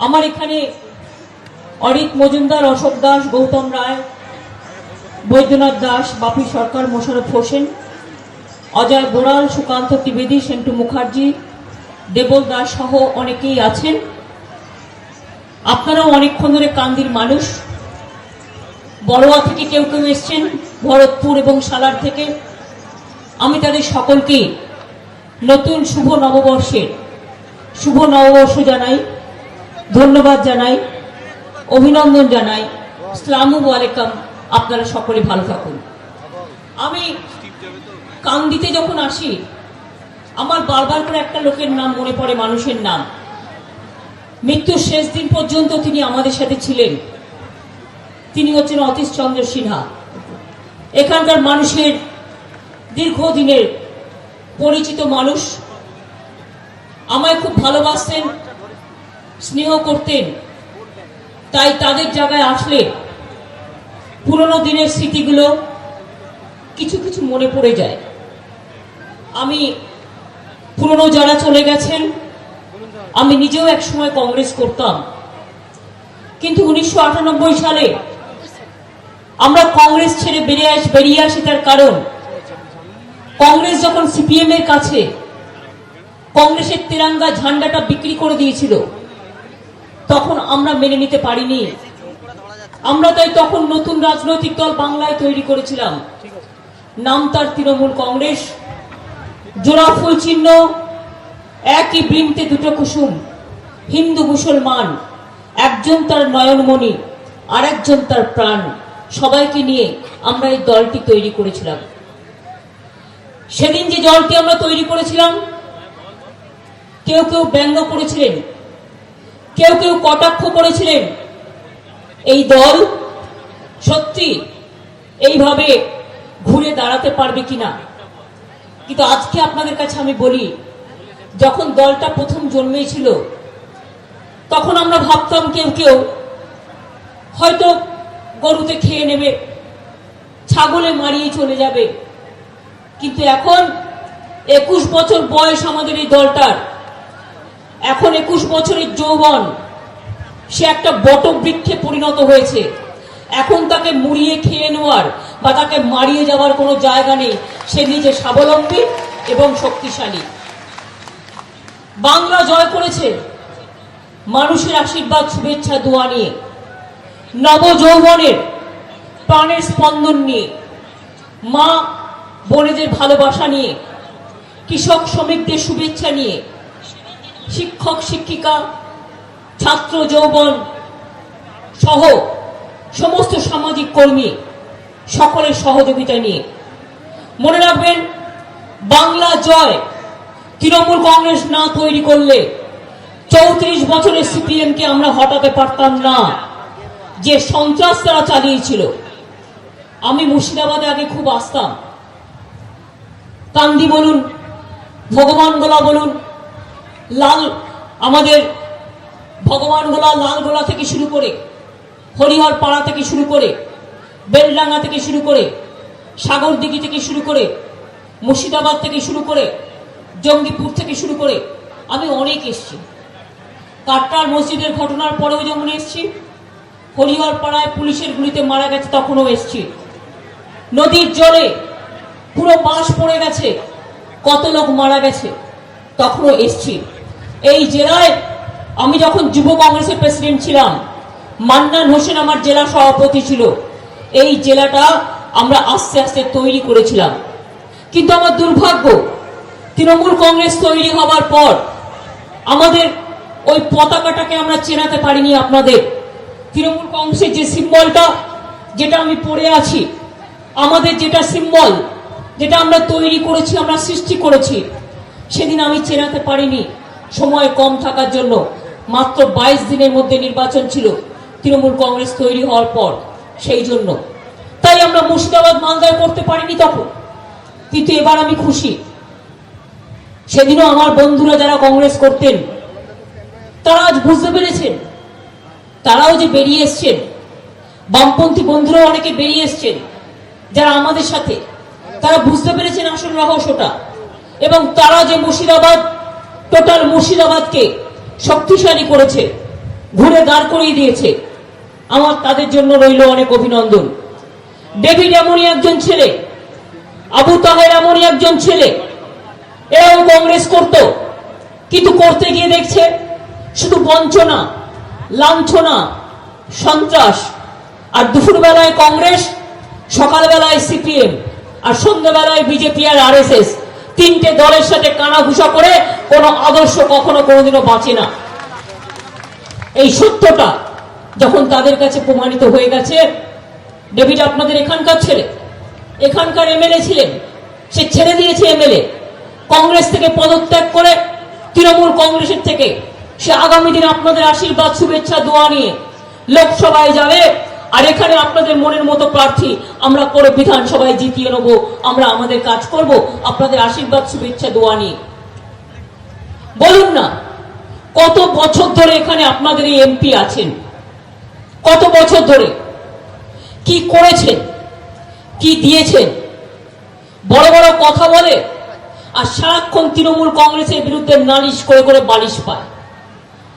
আমার এখানে অরিক মজুমদার, অশোক দাস, গৌতম রায়, বৈদ্যনাথ দাস, বাপি সরকার, মোশাররফ হোসেন, অজয় বোড়াল, সুকান্ত ত্রিবেদী, সেন্টু মুখার্জি, দেবল দাস সহ অনেকেই আছেন। আপনারাও অনেকক্ষণ ধরে কান্দির মানুষ। বড়োয়া থেকে কেউ কেউ এসছেন, ভরতপুর এবং সালার থেকে। আমি তাদের সকলকেই নতুন শুভ নববর্ষ জানাই, ধন্যবাদ জানাই, অভিনন্দন জানাই। আসসালামু আলাইকুম। আপনারা সকলে ভালো থাকুন। আমি কান্দিতে যখন আসি, আমার বারবার করে একটা লোকের নাম মনে পড়ে, মানুষের নাম। মৃত্যুর শেষ দিন পর্যন্ত তিনি আমাদের সাথে ছিলেন। তিনি হচ্ছেন অতীশ চন্দ্র সিনহা। এখানকার মানুষের দীর্ঘদিনের পরিচিত মানুষ। আমায় খুব ভালোবাসতেন, স্নেহ করতেন। তাই তাদের জায়গায় আসলে পুরনো দিনের স্মৃতিগুলো কিছু কিছু মনে পড়ে যায়। আমি পুরনো যারা চলে গেছেন, আমি নিজেও একসময় কংগ্রেস করতাম, কিন্তু 1998 সালে আমরা কংগ্রেস ছেড়ে বেরিয়ে আসি। তার কারণ, কংগ্রেস যখন সিপিএম এর কাছে কংগ্রেসের তিরঙ্গা ঝান্ডাটা বিক্রি করে দিয়েছিল, তখন আমরা মেনে নিতে পারিনি। আমরা তাই তখন নতুন রাজনৈতিক দল বাংলায় তৈরি করেছিলাম। নাম তার তৃণমূল কংগ্রেস। জোড়া ফুল চিহ্ন, একই বৃন্তে দুটো কুসুম, হিন্দু মুসলমান, একজন তার নয়নমণি আর একজন তার প্রাণ। সবাইকে নিয়ে আমরা এই দলটি তৈরি করেছিলাম। সেদিন যে দলটি আমরা তৈরি করেছিলাম, কেউ কেউ ব্যঙ্গ করেছিলেন, কেউ কেউ কটাক্ষ করেছিলেন। এই দল সত্যি এইভাবে ঘুরে দাঁড়াতে পারবে কিনা। কিন্তু আজকে আপনাদের কাছে আমি বলি, যখন দলটা প্রথম জন্মেছিল, তখন আমরা ভাবতাম কেউ কেউ হয়তো গরুতে খেয়ে নেবে, ছাগলে মারিয়ে চলে যাবে। কিন্তু এখন 21 বছর বয়স আমাদের এই দলটার। এখন 21 বছরের যৌবন, সে একটা বটবৃক্ষে পরিণত হয়েছে। এখন তাকে মুড়িয়ে খেয়ে নেওয়ার বা তাকে মারিয়ে যাওয়ার কোনো জায়গা নেই। সে নিজে স্বাবলম্বী এবং শক্তিশালী। বাংলা জয় করেছে মানুষের আশীর্বাদ, শুভেচ্ছা, দোয়া নিয়ে, নবযৌবনের প্রাণের স্পন্দন নিয়ে, মা বোনেদের ভালোবাসা নিয়ে, কৃষক শ্রমিকদের শুভেচ্ছা নিয়ে, শিক্ষক শিক্ষিকা, ছাত্র যৌবন সহ সমস্ত সামাজিক কর্মী সকলের সহযোগিতা নিয়ে। মনে রাখবেন, বাংলা জয় তৃণমূল কংগ্রেস না তৈরি করলে 34 বছরের সিপিএম কে আমরা হটাতে পারতাম না। যে সন্ত্রাস তারা চালিয়েছিল। আমি মুর্শিদাবাদে আগে খুব আসতাম। কান্দি বলুন, ভগবানগোলা বলুন, আমাদের ভগবানগোলা, লালগোলা থেকে শুরু করে, হরিহর পাড়া থেকে শুরু করে, বেলডাঙ্গা থেকে শুরু করে, সাগরদিঘি থেকে শুরু করে, মুর্শিদাবাদ থেকে শুরু করে, জঙ্গিপুর থেকে শুরু করে আমি অনেক এসছি। কাটরার মসজিদের ঘটনার পরেও যেমন এসছি, হরিহর পাড়ায় পুলিশের গুলিতে মারা গেছে তখনও এসছি। নদীর জলে পুরো বাঁশ পড়ে গেছে, কত লোক মারা গেছে তখনও এসছি। এই জেলায় আমি যখন যুব কংগ্রেসের প্রেসিডেন্ট ছিলাম, মান্নান হোসেন আমার জেলা সভাপতি ছিল। এই জেলাটা আমরা আস্তে আস্তে তৈরি করেছিলাম। কিন্তু আমার দুর্ভাগ্য, তৃণমূল কংগ্রেস তৈরি হবার পর আমাদের ওই পতাকাটাকে আমরা চেনাতে পারিনি। আপনাদের তৃণমূল কংগ্রেসের যে সিম্বলটা, যেটা আমি পড়ে আছি, আমাদের যেটা সিম্বল, যেটা আমরা তৈরি করেছি, আমরা সৃষ্টি করেছি, সেদিন আমি চেনাতে পারিনি। সময় কম থাকার জন্য মাত্র 22 দিনের মধ্যে নির্বাচন ছিল তৃণমূল কংগ্রেস তৈরি হওয়ার পর, সেই জন্য তাই আমরা মুর্শিদাবাদ, মালদায় করতে পারিনি তখন। কিন্তু এবার আমি খুশি। সেদিনও আমার বন্ধুরা যারা কংগ্রেস করতেন, তারা আজ বুঝতে পেরেছেন, তারাও যে বেরিয়ে এসছেন। বামপন্থী বন্ধুরাও অনেকে বেরিয়ে এসছেন যারা আমাদের সাথে, তারা বুঝতে পেরেছেন আসল রহস্যটা। এবং তারা যে মুর্শিদাবাদ, টোটাল মুর্শিদাবাদকে শক্তিশালী করেছে, ঘুরে দাঁড় করিয়ে দিয়েছে। আমার তাদের জন্য রইল অনেক অভিনন্দন। ডেভিড এমনই একজন ছেলে, আবু তাহের এমনই একজন ছেলে, এরাও কংগ্রেস করত, কিন্তু করতে গিয়ে দেখছে শুধু বঞ্চনা, লাঞ্ছনা, সন্ত্রাস। আর দুপুরবেলায় কংগ্রেস, সকালবেলায় সিপিএম, আর সন্ধ্যাবেলায় বিজেপি আর আরএসএস, তিনটে দলের সাথে কানাঘুষা করে কোনো আদর্শ কখনো কোনোদিনও বাঁচে না। এই সত্যটা যখন তাদের কাছে প্রমাণিত হয়ে গেছে, ডেভিড আপনাদের এখানকার ছেলে, এখানকার এমএলএ ছিলেন, সে ছেড়ে দিয়েছে এমএলএ, কংগ্রেস থেকে পদত্যাগ করে তৃণমূল কংগ্রেসের থেকে সে আগামী দিনে আপনাদের আশীর্বাদ, শুভেচ্ছা, দোয়া নিয়ে লোকসভায় যাবে। আর এখানে আপনাদের মনের মতো প্রার্থী আমরা করে বিধানসভায় জিতিয়ে নেব, আমরা আমাদের কাজ করব আপনাদের আশীর্বাদ, শুভেচ্ছা, দোয়া নিয়ে। বলুন না, কত বছর ধরে এখানে আপনাদের এই এমপি আছেন? কত বছর ধরে কি করেছেন, কি দিয়েছেন? বড় বড় কথা বলে আর সারাক্ষণ তৃণমূল কংগ্রেসের বিরুদ্ধে নালিশ করে করে বালিশ পায়,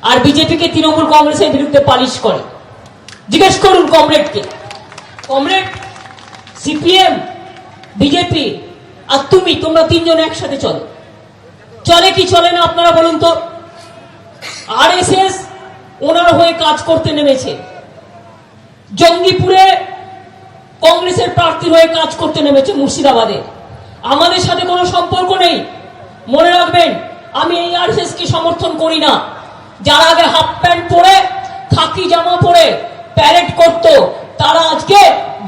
আর বিজেপিকে তৃণমূল কংগ্রেসের বিরুদ্ধে পালিশ করে। জিজ্ঞেস করুন কমরেডকে, কমরেড, সিপিএম, বিজেপি আর তোমরা তিনজন একসাথে চলো, চলে কি চলে না আপনারা বলুন তো? আরএসএস ওনার হয়ে কাজ করতে নেমেছে, জঙ্গিপুরে কংগ্রেসের প্রার্থীর হয়ে কাজ করতে নেমেছে, মুর্শিদাবাদে। আমাদের সাথে কোনো সম্পর্ক নেই। মনে রাখবেন, আমি এই আরএসএস কে সমর্থন করি না। যারা আগে হাফ প্যান্ট পরে, খাকি জামা পরে প্যারেড করত, তারা আজকে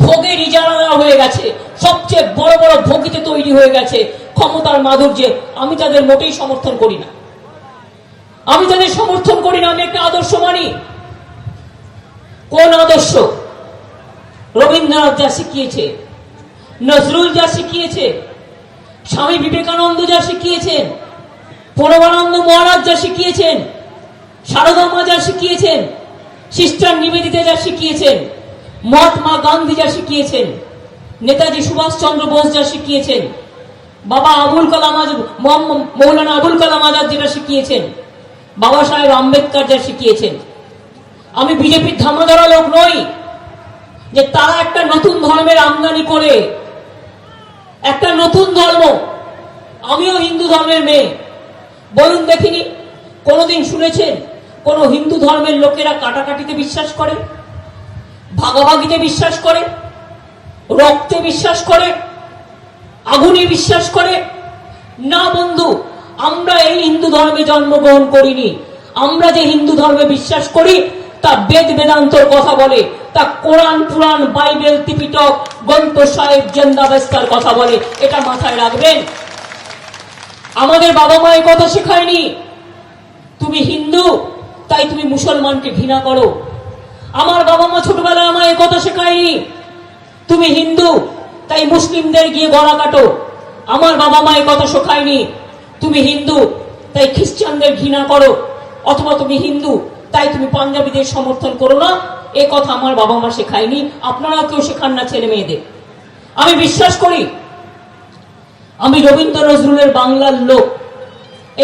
ভোগের ইজারা হয়ে গেছে, সবচেয়ে বড় বড় ভোগিতে তৈরি হয়ে গেছে ক্ষমতার মাধুর্যে। আমি তাদের মোটেই সমর্থন করি না, আমি তাদের সমর্থন করি না। আমি একটা আদর্শ মানি। কোন আদর্শ? রবীন্দ্রনাথ যা শিখিয়েছে, নজরুল যা শিখিয়েছে, স্বামী বিবেকানন্দ যা শিখিয়েছেন, প্রণবানন্দ মহারাজ যা শিখিয়েছেন, সারদা মা যা শিখিয়েছেন, সিস্টার নিবেদিতা যা শিখিয়েছেন, মহাত্মা গান্ধী যা শিখিয়েছেন, নেতাজি সুভাষচন্দ্র বোস যা শিখিয়েছেন, বাবা আবুল কালাম আজাদ, মৌলানা আবুল কালাম আজাদ যেটা শিখিয়েছেন, বাবা সাহেব আম্বেদকর যা শিখিয়েছেন। আমি বিজেপির ধামাধরা লোক নই যে তারা একটা নতুন ধর্মের আমদানি করে, একটা নতুন ধর্ম। আমিও হিন্দু ধর্মের মেয়ে। বলুন দেখিনি, কোনদিন শুনেছেন কোন হিন্দু ধর্মের লোকেরা কাটাকাটিতে বিশ্বাস করে, ভাগাভাগিতে বিশ্বাস করে, রক্তে বিশ্বাস করে, আগুনে বিশ্বাস করে? না বন্ধু, আমরা এই হিন্দু ধর্মে জন্মগ্রহণ করিনি। আমরা যে হিন্দু ধর্মে বিশ্বাস করি তা বেদ বেদান্তর কথা বলে, তা কোরআন, পুরাণ, বাইবেল, ত্রিপিটক, গ্রন্থ সাহেব, জেন্দাবেস্তার কথা বলে। এটা মাথায় রাখবেন। আমাদের বাবা মা এই কথা শেখায়নি তুমি হিন্দু তাই তুমি মুসলমানকে ঘৃণা করো। আমার বাবা মা ছোটবেলায় আমায় এই কথা শেখায়নি তুমি হিন্দু তাই মুসলিমদের গিয়ে গলা কাটো। আমার বাবা মা এই কথা শেখায়নি তুমি হিন্দু তাই খ্রিস্টানদের ঘৃণা করো, অথবা তুমি হিন্দু তাই তুমি পাঞ্জাবিদের সমর্থন করো না। এ কথা আমার বাবা মা শেখায়নি, আপনারা কেউ শেখান না ছেলে মেয়েদের। আমি বিশ্বাস করি আমি রবীন্দ্র নজরুলের বাংলার লোক।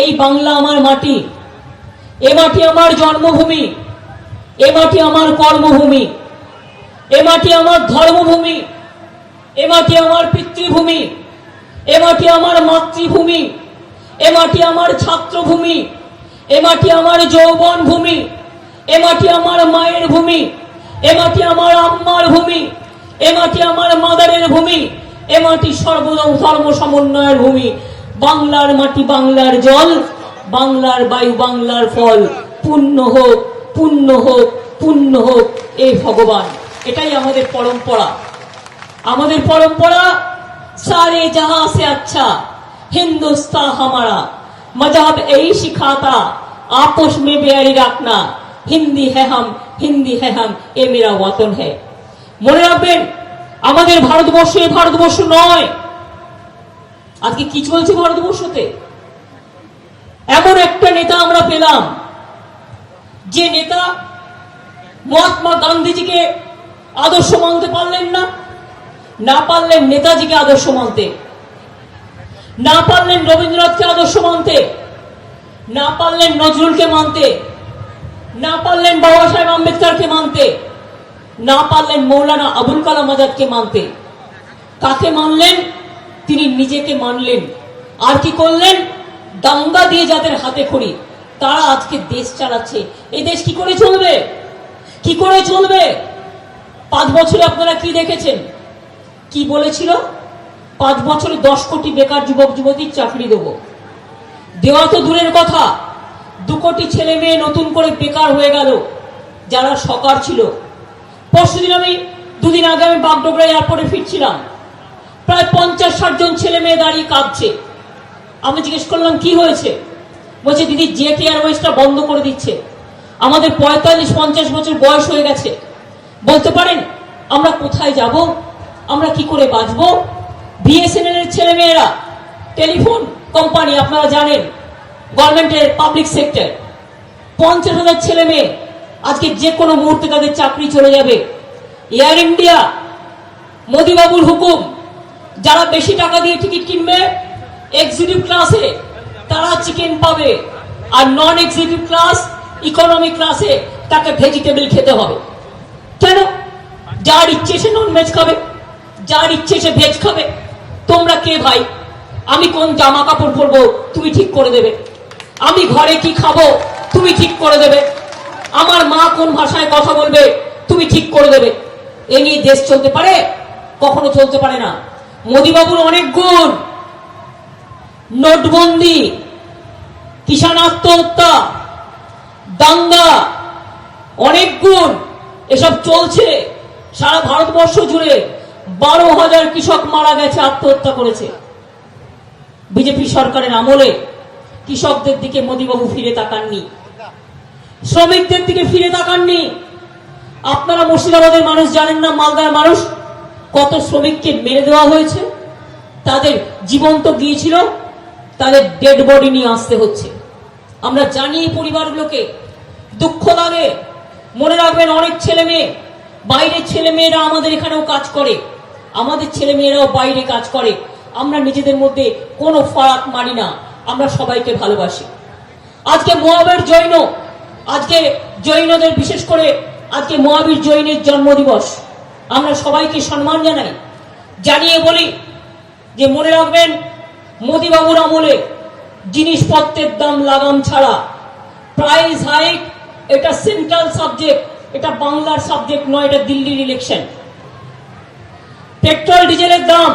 এই বাংলা আমার মাটি, এ মাটি আমার জন্মভূমি, এ মাটি আমার কর্মভূমি, এ মাটি আমার ধর্মভূমি, এ মাটি আমার পিতৃভূমি, এ মাটি আমার মাতৃভূমি, এ মাটি আমার ছাত্রভূমি, এ মাটি আমার যৌবন ভূমি, এ মাটি আমার মায়ের ভূমি, এ মাটি আমার আম্মার ভূমি, এ মাটি আমার মাদারের ভূমি, এ মাটি সর্বধর্ম সমন্বয়ের ভূমি। বাংলার মাটি, বাংলার জল, বাংলার বায়ু, বাংলার ফল। পুণ্য হোক, পুণ্য হোক, পুণ্য হোক এই ভগবান। এটাই আমাদের পরম্পরা। আমাদের পরম্পরা सारे जहां से अच्छा हिंदुस्तान हमारा, मजहब यही सिखाता आपस में बेयारी रखना, हिंदी है हम, हिंदी है हम, ये मेरा वतन है। মনে রাখবেন আমাদের ভারতবর্ষ এই ভারতবর্ষ নয়। আজকে কি চলছে ভারতবর্ষতে? এমন একটা নেতা আমরা পেলাম যে নেতা মহাত্মা গান্ধীজিকে আদর্শ মানতে পারলেন না, না পারলেন নেতাজিকে আদর্শ মানতে, না পারলেন রবীন্দ্রনাথকে আদর্শ মানতে, না পারলেন নজরুলকে মানতে, না পারলেন বাবা সাহেব আম্বেদকরকে মানতে, না পারলেন মৌলানা আবুল কালাম আজাদকে মানতে। কাকে মানলেন? তিনি নিজেকে মানলেন। আর কি করলেন? দাঙ্গা দিয়ে যাদের হাতে খড়ি তারা আজকে দেশ চালাচ্ছে। এই দেশ কি করে চলবে? কি করে চলবে? 5 বছরে আপনারা কি দেখেছেন? কি বলেছিল? 5 বছরে 10 কোটি বেকার যুবক যুবতীর চাকরি দেবো। দেওয়া তো দূরের কথা, 2 কোটি ছেলে মেয়ে নতুন করে বেকার হয়ে গেল যারা সকার ছিল। পরশুদিন দুদিন আগে আমি বাগডোগরা এয়ারপোর্টে ফিরছিলাম, প্রায় 50-60 জন ছেলে মেয়ে দাঁড়িয়ে কাঁদছে। আমি জিজ্ঞেস করলাম কি হয়েছে? বলছে দিদি জেট এয়ারওয়েজটা বন্ধ করে দিচ্ছে, আমাদের 45-50 বছর বয়স হয়ে গেছে, বলতে পারেন আমরা কোথায় যাব, আমরা কি করে বাঁচবো? বিএসএনএল এর ছেলে মেয়েরা, টেলিফোন কোম্পানি আপনারা জানেন, গভর্নমেন্টের পাবলিক সেক্টর, 50,000 ছেলে মেয়ে আজকে যে কোনো মুহূর্তে তাদের চাকরি চলে যাবে। এয়ার ইন্ডিয়া, মোদিবাবুর হুকুম, যারা বেশি টাকা দিয়ে টিকিট কিনবে এক্সিকিউটিভ ক্লাসে তারা চিকেন পাবে, আর নন এক্সিকিউটিভ ক্লাস ইকোনমি ক্লাসে তাকে ভেজিটেবল খেতে হবে। কেন? যার ইচ্ছে সে নন ভেজ খাবে, যার ইচ্ছে সে ভেজ খাবে। তোমরা কে ভাই? আমি কোন জামা কাপড় পরবো তুমি ঠিক করে দেবে, আমি ঘরে কি খাবো তুমি ঠিক করে দেবে, আমার মা কোন ভাষায় কথা বলবে তুমি ঠিক করে দেবে। এ নিয়ে দেশ চলতে পারে? কখনো চলতে পারে না। মোদিবাবুর অনেক গুণ, নোটবন্দি, কিষাণ আত্মহত্যা, দাঙ্গা, অনেক গুণ, এসব চলছে সারা ভারতবর্ষ জুড়ে। 12,000 কৃষক মারা গেছে, আত্মহত্যা করেছে। বিজেপি সরকারের আমলে কৃষকদের দিকে মোদিবাবু ফিরে তাকাননি, শ্রমিকদের দিকে ফিরে তাকাননি। আপনারা মুর্শিদাবাদের মানুষ জানেন না, মালদার মানুষ কত শ্রমিককে মেরে দেওয়া হয়েছে, তাদের জীবন্ত গিয়েছিল, তাদের ডেড বডি নিয়ে আসতে হচ্ছে। আমরা জানি পরিবারগুলোকে দুঃখ লাগে। মনে রাখবেন অনেক ছেলে মেয়ে, বাইরের ছেলে মেয়েরা আমাদের এখানেও কাজ করে, আমাদের ছেলে মেয়েরাও বাইরে কাজ করে। আমরা নিজেদের মধ্যে কোনো ফারাক মানি না, আমরা সবাইকে ভালোবাসি। আজকে মহাবীর জৈন, আজকে জৈনদের বিশেষ করে আজকে মহাবীর জৈনের জন্মদিবস, আমরা সবাইকে সম্মান জানাই। জানিয়ে বলি যে মনে রাখবেন মোদিবাবুর আমলে জিনিসপত্রের দাম লাগাম ছাড়া, প্রাইস হাইক এটা সেন্ট্রাল সাবজেক্ট, এটা বাংলার সাবজেক্ট নয়, এটা দিল্লির ইলেকশন। পেট্রোল ডিজেলের দাম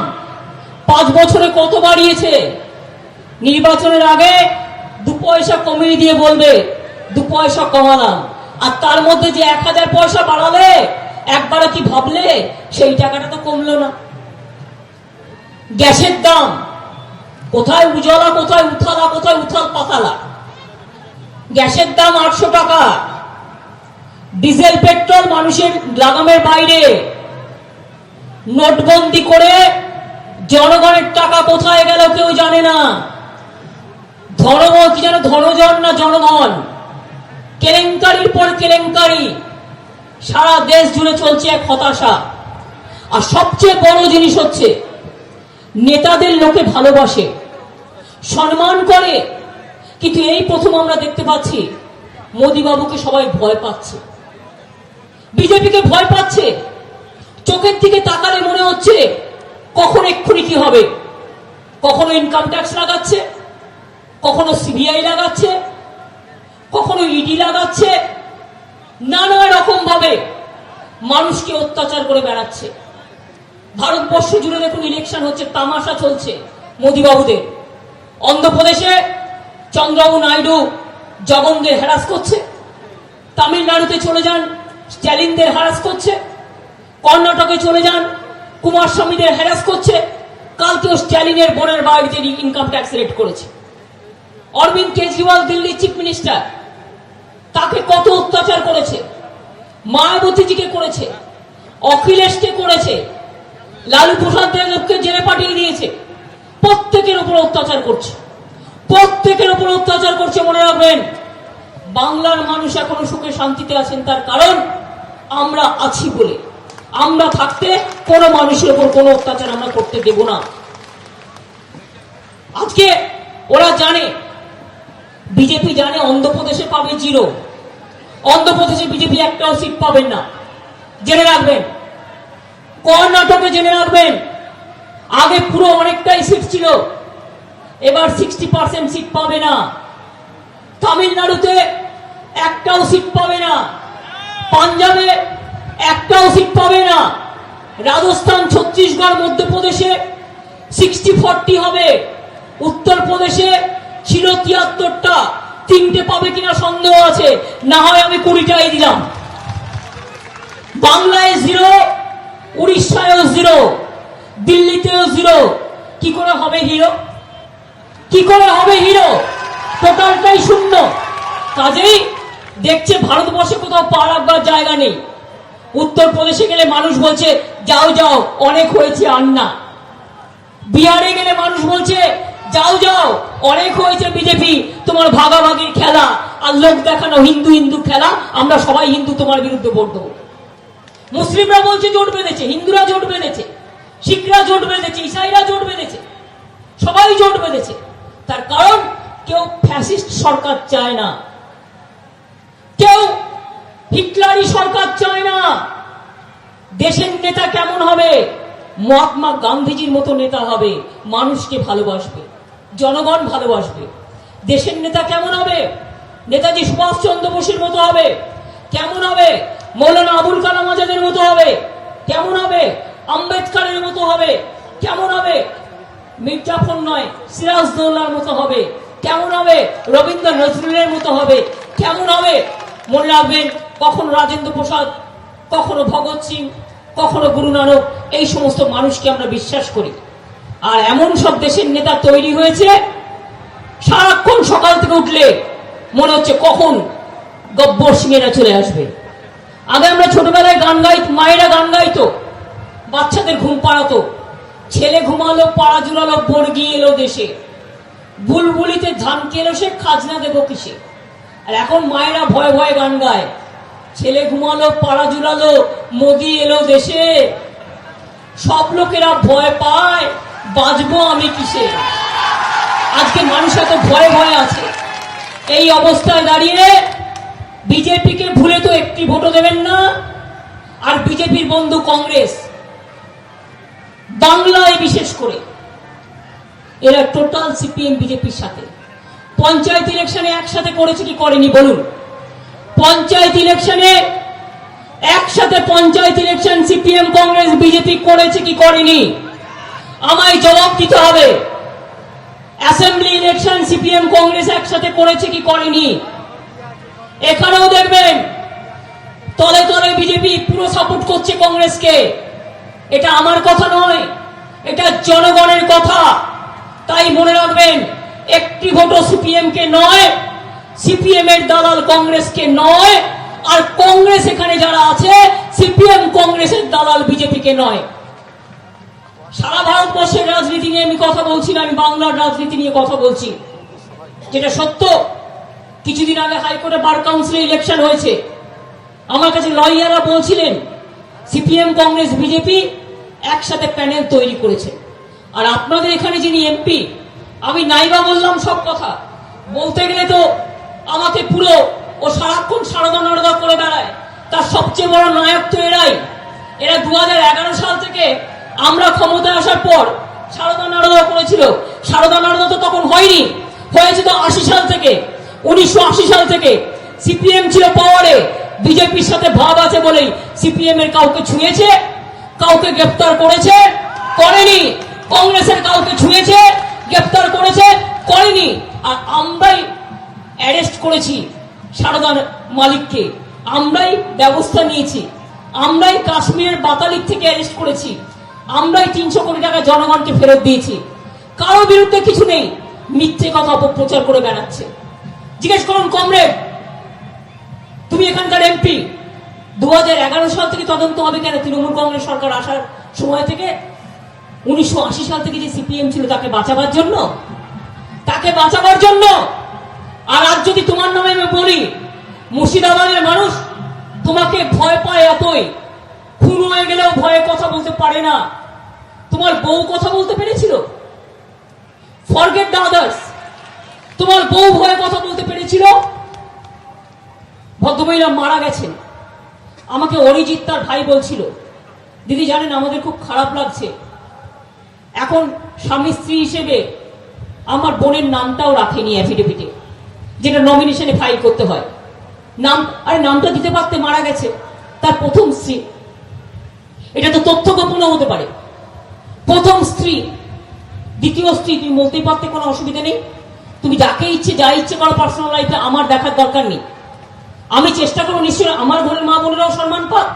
5 বছরে কত বাড়িয়েছে? নির্বাচনের আগে 2 পয়সা কমিয়ে দিয়ে বলবে 2 পয়সা কমালাম, আর তার মধ্যে যে 1000 পয়সা বাড়ালে একবারে কি ভাবলে সেই টাকাটা তো কমলো না। গ্যাসের দাম কোথায় উজালা, কোথায় উথালা, কোথায় উথাল পাতালা। গ্যাসের দাম 800 টাকা, ডিজেল পেট্রোল মানুষের লাগামের বাইরে। নোটবন্দি করে জনগণের টাকা কোথায় গেল কেউ জানে না। কি যেন ধনজন না জনগণ, কেলেঙ্কারির পর কেলেঙ্কারি, সারা দেশ জুড়ে চলছে এক হতাশা। আর সবচেয়ে বড় জিনিস হচ্ছে নেতাদের লোকে ভালোবাসে, সম্মান করে, কিন্তু এই প্রথম আমরা দেখতে পাচ্ছি মোদিবাবুকে সবাই ভয় পাচ্ছে, বিজেপিকে ভয় পাচ্ছে। চোখের দিকে তাকালে মনে হচ্ছে কখন এক্ষুনি কি হবে। কখনো ইনকাম ট্যাক্স লাগাচ্ছে, কখনো সিবিআই লাগাচ্ছে, কখনো ইডি লাগাচ্ছে, নানা রকম ভাবে মানুষকে অত্যাচার করে বেড়াচ্ছে। ভারতবর্ষ জুড়ে দেখুন ইলেকশন হচ্ছে, তামাশা চলছে মোদিবাবুদের। অন্ধ্রপ্রদেশে চন্দ্রবাবু নাইডু জগনদের হ্যারাস করছে, তামিলনাড়ুতে চলে যান স্ট্যালিনদের হ্যারাস করছে, কর্ণাটকে চলে যান কুমার স্বামীদের হ্যারাস করছে। কালকেও স্ট্যালিনের বোনের বাড়িতে ইনকাম ট্যাক্স রেট করেছে। অরবিন্দ কেজরিওয়াল দিল্লির চিফ মিনিস্টার, তাকে কত অত্যাচার করেছে, মায়াবতীজিকে করেছে, অখিলেশকে করেছে, লালু প্রসাদ যাদবকে জেলে পাঠিয়ে দিয়েছে। প্রত্যেকের উপর অত্যাচার করছে, প্রত্যেকের উপর অত্যাচার করছে। মনে রাখবেন বাংলার মানুষ এখনো সুখে শান্তিতে আছেন, তার কারণ আমরা আছি বলে। আমরা থাকতে কোনো মানুষের উপর কোনো অত্যাচার আমরা করতে দেব না। আজকে ওরা জানে, বিজেপি জানে অন্ধ্রপ্রদেশে পাবে 0, অন্ধ্রপ্রদেশে বিজেপি একটাও সিট পাবেন না, জেনে রাখবেন। কর্ণাটকে জেনে রাখবেন, আগে পুরো অনেকটাই সিট ছিল, এবার 60% সিট পাবে না। তামিলনাড়ুতে একটাও সিট পাবে না, পাঞ্জাবে একটাও সিট পাবে না, রাজস্থান, ছত্তিশগড়, মধ্যপ্রদেশে 60-40 হবে, উত্তরপ্রদেশে ছিল 73টা, 3টে পাবে কিনা সন্দেহ আছে, না হয় আমি 20টাই দিলাম। বাংলায় 0, উড়িষ্যায়ও 0, দিল্লিতেও 0। কি করে হবে হিরো? কি করে হবে হিরো? টোটালটাই শূন্য। কাজেই দেখছে ভারতবর্ষে কোথাও পা রাখবার জায়গা নেই। উত্তরপ্রদেশে গেলে মানুষ বলছে যাও যাও অনেক হয়েছে আর না। বিহারে গেলে মানুষ বলছে যাও যাও অনেক হয়েছে বিজেপি, তোমার ভাগাভাগির খেলা আর লোক দেখানো হিন্দু হিন্দু খেলা, আমরা সবাই হিন্দু, তোমার বিরুদ্ধে ভোট দেবো। মুসলিমরা বলছে জোট বেঁধেছে, হিন্দুরা জোট বেঁধেছে, শিখরা জোট বেঁধেছে, ইসাইরা জোট বেঁধেছে, সবাই জোট বেঁধেছে। তার কারণ কেউ ফ্যাসিস্ট সরকার চায় না, কেউ হিটলারি সরকার চায় না। দেশের নেতা কেমন হবে? মহাত্মা গান্ধীজির মতো নেতা হবে, মানুষকে ভালোবাসবে, জনগণ ভালোবাসবে। দেশের নেতা কেমন হবে? নেতাজি সুভাষচন্দ্র বোসের মতো হবে। কেমন হবে? মৌলানা আবুল কালাম আজাদের মতো হবে। কেমন হবে? আম্বেদকরের মতো হবে। কেমন হবে? মির্জাফর নয়, সিরাজদৌল্লার মতো হবে। কেমন হবে? রবীন্দ্র নজরুলের মতো হবে। কেমন হবে? মনে রাখবেন, কখনো রাজেন্দ্র প্রসাদ, কখনো ভগৎ সিং, কখনো গুরু নানক, এই সমস্ত মানুষকে আমরা বিশ্বাস করি। আর এমন সব দেশের নেতা তৈরি হয়েছে, সারাক্ষণ সকাল থেকে উঠলে মনে হচ্ছে কখন গব্বর সিংয়েরা চলে আসবে। আগে আমরা ছোটবেলায় গান গাই, মায়েরা গান গাইতো, বাচ্চাদের ঘুম পাড়াতো, ছেলে ঘুমালো পাড়া জুড়ালো বর্গি এলো দেশে, বুলবুলিতে ধান কেলো সে খাজনা দেবো কিসে। আর এখন মায়েরা ভয়ে ভয়ে গান গায়, ছেলে ঘুমালো পাড়া জুড়ালো মোদি এলো দেশে, সব লোকেরা ভয় পায় বাঁচবো আমি কিসে। আজকে মানুষ এত ভয়ে ভয়ে আছে। এই অবস্থায় দাঁড়িয়ে বিজেপিকে ভুলে তো একটি ভোটও দেবেন না। আর বিজেপির বন্ধু কংগ্রেস, বাংলায় বিশেষ করে এরা টোটাল সিপিএম বিজেপির সাথে। পঞ্চায়েত ইলেকশনে একসাথে করেছে কি করেনি বলুন? পঞ্চায়েত ইলেকশনে একসাথে panchayat election CPM Congress BJP করেছে কি করেনি? আমায় জবাব দিতে হবে। অ্যাসেম্বলি ইলেকশন সিপিএম কংগ্রেস একসাথে করেছে কি করেনি? এখানেও দেখবেন তলে তলে বিজেপি পুরো সাপোর্ট করছে কংগ্রেসকে। এটা আমার কথা নয়, এটা জনগণের কথা। তাই মনে রাখবেন, একটি ভোটও সিপিএম কে নয়, সিপিএম এর দালাল কংগ্রেসকে নয়, আর কংগ্রেস এখানে যারা আছে সিপিএম কংগ্রেসের দালাল বিজেপিকে নয়। সারা ভারতবর্ষের রাজনীতি নিয়ে আমি কথা বলছি না, আমি বাংলার রাজনীতি নিয়ে কথা বলছি। যেটা সত্য, কিছুদিন আগে হাইকোর্টে বার কাউন্সিলে ইলেকশন হয়েছে। আমার কাছে লয়াররা বলছিলেন সিপিএম কংগ্রেস বিজেপি একসাথে প্যানেল তৈরি করেছে। আর আপনাদের এখানে যিনি এমপি, আমি নাইবা বললাম সব কথা, বলতে গেলে তো আমাকে পুরো ও সারাক্ষণ সারদা নারদা করে বেড়ায়। তার সবচেয়ে বড় নায়ক তো এরাই। এরা 2011 সাল থেকে আমরা ক্ষমতায় আসার পর সারদা নারদা করেছিল। সারদা নারদা তো তখন হয়নি, হয়েছে তো 80 সাল থেকে। 1980 সাল থেকে সিপিএম ছিল পাওয়ারে, বিজেপির সাথে ভাব আছে বলেই সিপিএম এর কাউকে ছুঁয়েছে, কাউকে গ্রেফতার করেছে? করেনি। কংগ্রেসের কাউকে ছুঁয়েছে, গ্রেফতার করেছে? করেনি। আর আমরাই অ্যারেস্ট করেছি সারদার মালিককে, আমরাই ব্যবস্থা নিয়েছি, আমরাই কাশ্মীরের বাতালিক থেকে অ্যারেস্ট করেছি, আমরাই 300 কোটি টাকা জনগণকে ফেরত দিয়েছি। কারো বিরুদ্ধে কিছু নেই, মিথ্যে কথা অপপ্রচার করে বেড়াচ্ছে। জিজ্ঞেস করুন কমরেড, তুমি এখানকার এমপি, 2011 সাল থেকে তদন্ত হবে কেন? তৃণমূল কংগ্রেস সরকার আসার সময় থেকে 1980 সাল থেকে যে সিপিএম ছিল তাকে বাঁচাবার জন্য, তাকে বাঁচাবার জন্য। আর আজ যদি তোমার নামে আমি বলি, মুর্শিদাবাদের মানুষ তোমাকে ভয় পায় এতই, খুন হয়ে গেলেও ভয়ে কথা বলতে পারে না। তোমার বউ কথা বলতে পেরেছিল? ফরগেট দ্য আদার্স, তোমার বউ ভয়ে কথা বলতে পেরেছিল? ভদ্রমহিলা মারা গেছেন। আমাকে অরিজিৎ তার ভাই বলছিল, দিদি জানেন আমাদের খুব খারাপ লাগছে, এখন স্বামী স্ত্রী হিসেবে আমার বোনের নামটাও রাখেনি অ্যাফিডেভিটে, যেটা নমিনেশনে ফাইল করতে হয়। নামটা দিতে পারতে, মারা গেছে তার প্রথম স্ত্রী। এটা তো তথ্য গোপন হতে পারে। প্রথম স্ত্রী, দ্বিতীয় স্ত্রী, তুমি বলতেই পারতে, কোনো অসুবিধা নেই, তুমি যাকে ইচ্ছে যা ইচ্ছে করো পার্সোনাল লাইফে, আমার দেখার দরকার নেই। আমি চেষ্টা করবো নিশ্চয়ই আমার ঘরের মা বোনেরাও সম্মান পাক।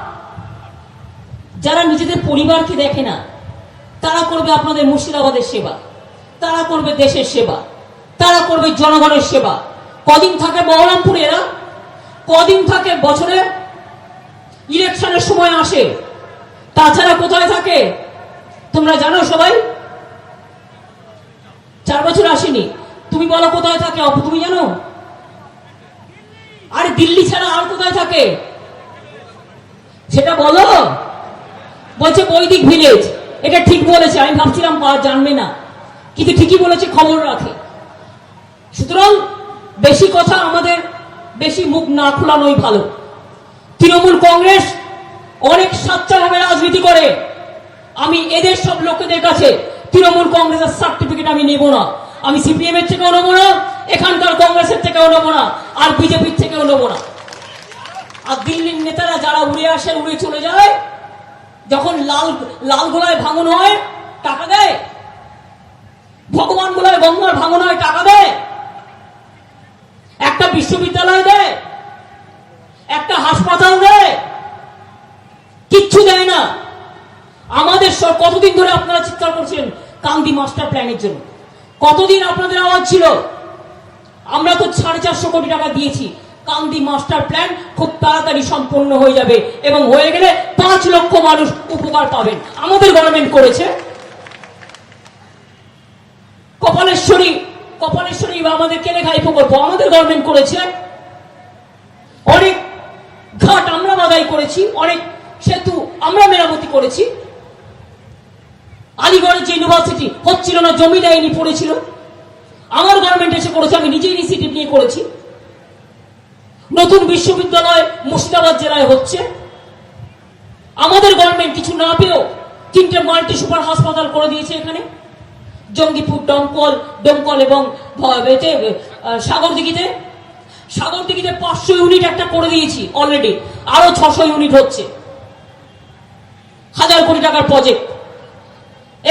যারা নিজেদের পরিবারকে দেখে না, তারা করবে আপনাদের মুর্শিদাবাদের সেবা, তারা করবে দেশের সেবা, তারা করবে জনগণের সেবা। কদিন থাকে বহরমপুরে এরা, কদিন থাকে বছরে, ইলেকশনের সময় আসে, তাছাড়া কোথায় থাকে তোমরা জানো সবাই? 4 বছর আসেনি। তুমি বলো কোথায় থাকে, তুমি জানো? আরে দিল্লি ছাড়া আর কোথায় থাকে সেটা বলো। বলছে বৈদিক ভিলেজ। এটা ঠিক বলেছে, আমি ভাবছিলাম জানবে না, কিন্তু ঠিকই বলেছে, খবর রাখে। সুতরাং বেশি কথা, আমাদের বেশি মুখ না খোলানোই ভালো। তৃণমূল কংগ্রেস অনেক সাচ্চাভাবে রাজনীতি করে। আমি এদের সব লোকেদের কাছে তৃণমূল কংগ্রেসের সার্টিফিকেট আমি নেব না। আমি সিপিএম এর থেকেও নেবো না, এখানকার কংগ্রেসের থেকেও নেবো না, আর বিজেপির থেকেও নেবো না। আর দিল্লির নেতারা যারা উড়ে আসে, উড়ে চলে যায়, যখন লাল গোলায় ভাঙন হয় টাকা দেয়, ভগবান গোলায় গঙ্গার ভাঙন হয় টাকা দেয়, একটা বিশ্ববিদ্যালয় দেয়, একটা হাসপাতাল দেয়, কিচ্ছু দেয় না। আমাদের কতদিন ধরে আপনারা চিৎকার করছিলেন কান্দি মাস্টার প্ল্যানের জন্য? কতদিন আপনাদের আওয়াজ ছিল? আমরা তো 450 কোটি টাকা দিয়েছি। কান্দি মাস্টার প্ল্যান খুব তাড়াতাড়ি সম্পন্ন হয়ে যাবে এবং হয়ে গেলে 5 লক্ষ মানুষ উপকার পাবেন। আমাদের গভর্নমেন্ট করেছে। কপালেশ্বরী আমাদের কেলেঘাই প্রকল্প আমাদের গভর্নমেন্ট করেছে। অনেক ঘাট আমরা বাধাই করেছি, অনেক সেতু আমরা মেরামতি করেছি। আলিগড়ের যে ইউনিভার্সিটি হচ্ছিল না, জমি দেয়নি, পড়েছিল, আমার গভর্নমেন্ট এসে করেছে, আমি নিজে ইনিশিয়েটিভ নিয়ে করেছি। নতুন বিশ্ববিদ্যালয় মুর্শিদাবাদ জেলায় হচ্ছে। আমাদের গভর্নমেন্ট কিছু না পেয়েও 3টে মাল্টি সুপার হাসপাতাল করে দিয়েছে এখানে, জঙ্গিপুর, দমকল এবং সাগরদিঘিতে 500 ইউনিট একটা করে দিয়েছি অলরেডি, আরো 600 ইউনিট হচ্ছে। 1000 কোটি টাকার প্রজেক্ট।